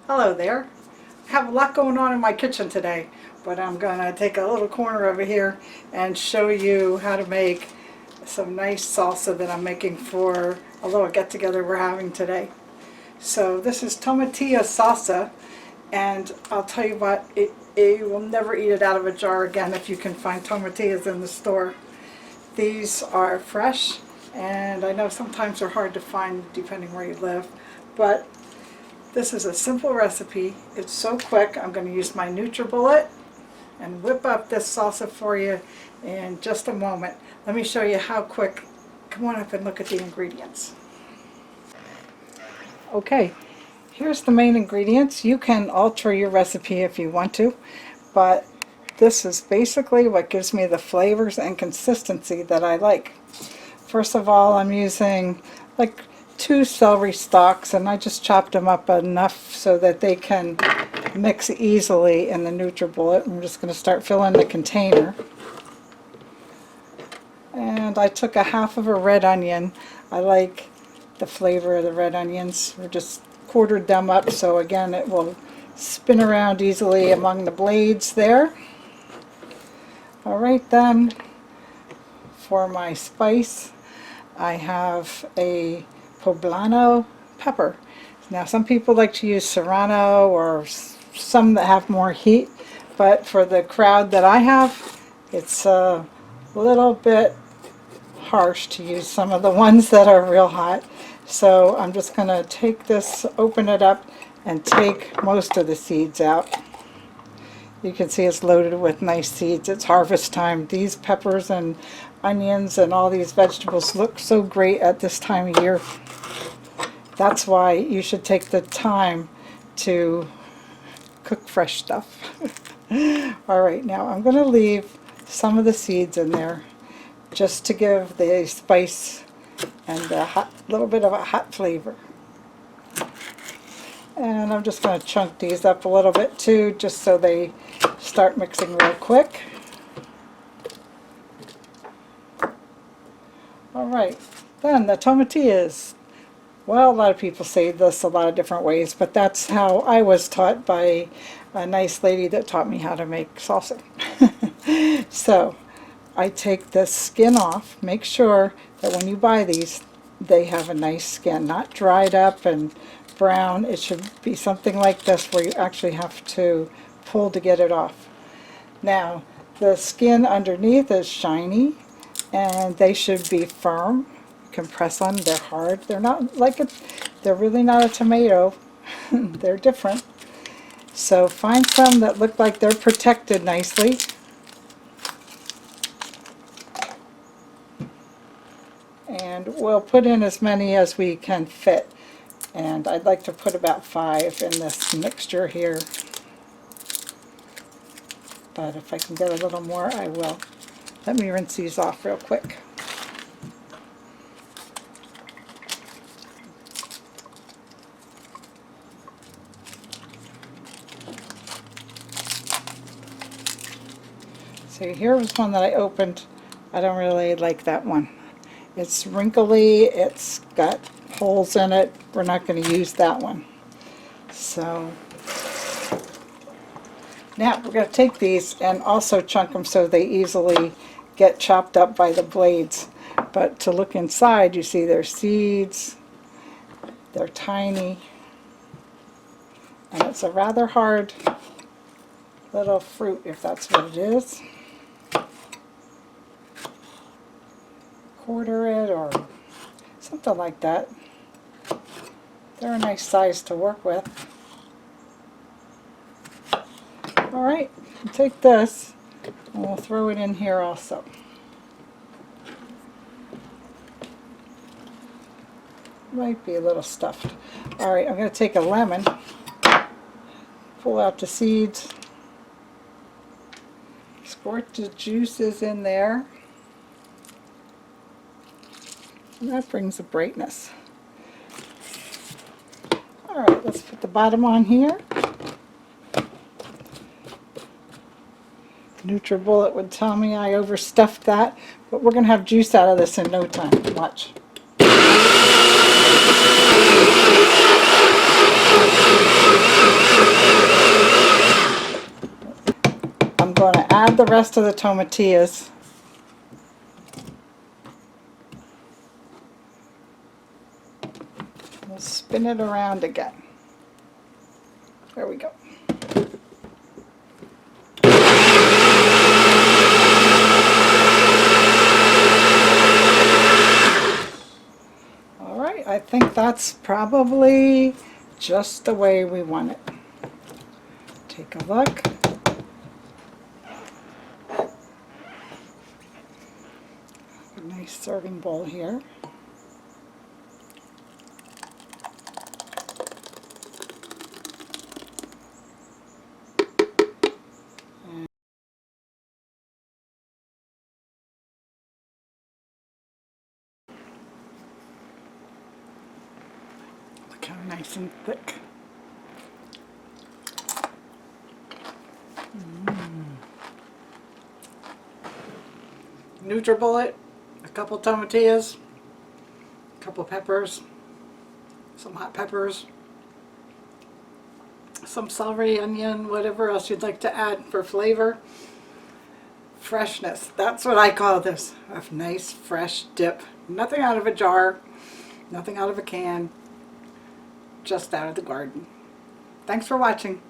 Hello there. I have a lot going on in my kitchen today, but I'm going to take a little corner over here and show you how to make some nice salsa that I'm making for a little get-together we're having today. So this is Tomatillo Salsa, and I'll tell you what, you will never eat it out of a jar again if you can find tomatillos in the store. These are fresh, and I know sometimes they're hard to find depending where you live, but this is a simple recipe. It's so quick. I'm going to use my Nutribullet and whip up this salsa for you in just a moment. Let me show you how quick. Come on up and look at the ingredients. Okay, here's the main ingredients. You can alter your recipe if you want to, but this is basically what gives me the flavors and consistency that I like. First of all, I'm using like 2 celery stalks, and I just chopped them up enough so that they can mix easily in the Nutribullet. I'm just going to start filling the container. And I took a half of a red onion. I like the flavor of the red onions. We just quartered them up so again it will spin around easily among the blades there. Alright then, for my spice I have a poblano pepper. Now some people like to use serrano or some that have more heat, but for the crowd that I have, it's a little bit harsh to use some of the ones that are real hot. So I'm just going to take this, open it up, and take most of the seeds out. You can see it's loaded with nice seeds. It's harvest time. These peppers and onions and all these vegetables look so great at this time of year. That's why you should take the time to cook fresh stuff. Alright, now I'm going to leave some of the seeds in there just to give the spice and a little bit of a hot flavor. And I'm just going to chunk these up a little bit too, just so they start mixing real quick. Alright, then the tomatillos. Well, a lot of people say this a lot of different ways, but that's how I was taught by a nice lady that taught me how to make salsa. So, I take the skin off. Make sure that when you buy these, they have a nice skin, not dried up and brown. It should be something like this where you actually have to pull to get it off. Now, the skin underneath is shiny, and they should be firm. Can press on. They're hard. They're not like a, they're really not a tomato. They're different. So find some that look like they're protected nicely. And we'll put in as many as we can fit. And I'd like to put about 5 in this mixture here. But if I can get a little more, I will. Let me rinse these off real quick. So here was one that I opened. I don't really like that one. It's wrinkly, it's got holes in it. We're not going to use that one. So now we're going to take these and also chunk them so they easily get chopped up by the blades. But to look inside, you see there's seeds. They're tiny. And it's a rather hard little fruit, if that's what it is. Quarter it or something like that. They're a nice size to work with. Alright, take this and we'll throw it in here also. Might be a little stuffed. Alright, I'm going to take a lemon, pull out the seeds, squirt the juices in there. And that brings a brightness. Alright, let's put the bottom on here. Nutribullet would tell me I overstuffed that, but we're going to have juice out of this in no time. Watch. add the rest of the tomatillas. We'll spin it around again. There we go. All right, I think that's probably just the way we want it. Take a look. A nice serving bowl here. Look how nice and thick. Nutribullet, a couple tomatillas, a couple peppers, some hot peppers, some celery, onion, whatever else you'd like to add for flavor. Freshness, that's what I call this, a nice fresh dip. Nothing out of a jar, nothing out of a can, just out of the garden. Thanks for watching.